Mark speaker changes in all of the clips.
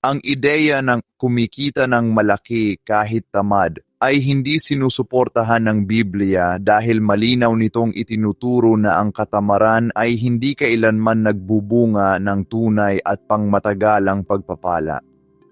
Speaker 1: Ang ideya ng kumikita ng malaki kahit tamad ay hindi sinusuportahan ng Biblia dahil malinaw nitong itinuturo na ang katamaran ay hindi kailanman nagbubunga ng tunay at pangmatagalang pagpapala.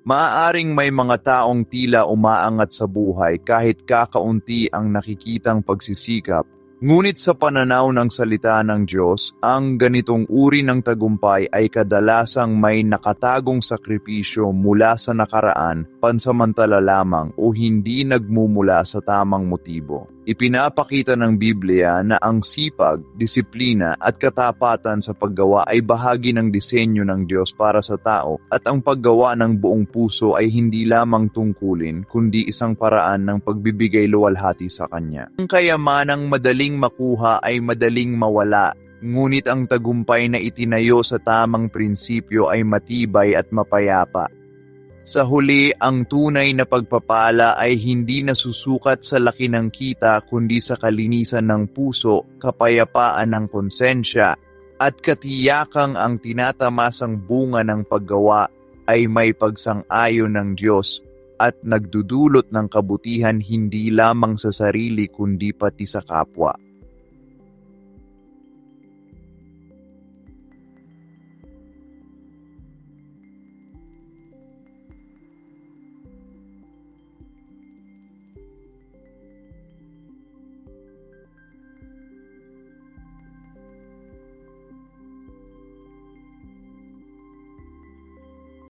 Speaker 1: Maaaring may mga taong tila umaangat sa buhay kahit kakaunti ang nakikitang pagsisikap. Ngunit sa pananaw ng salita ng Diyos, ang ganitong uri ng tagumpay ay kadalasang may nakatagong sakripisyo mula sa nakaraan, pansamantala lamang o hindi nagmumula sa tamang motibo. Ipinapakita ng Biblia na ang sipag, disiplina at katapatan sa paggawa ay bahagi ng disenyo ng Diyos para sa tao at ang paggawa ng buong puso ay hindi lamang tungkulin kundi isang paraan ng pagbibigay luwalhati sa Kanya. Ang kayamanang madaling makuha ay madaling mawala, ngunit ang tagumpay na itinayo sa tamang prinsipyo ay matibay at mapayapa. Sa huli, ang tunay na pagpapala ay hindi nasusukat sa laki ng kita kundi sa kalinisan ng puso, kapayapaan ng konsensya, at katiyakang ang tinatamasang bunga ng paggawa ay may pagsang-ayon ng Diyos at nagdudulot ng kabutihan hindi lamang sa sarili kundi pati sa kapwa.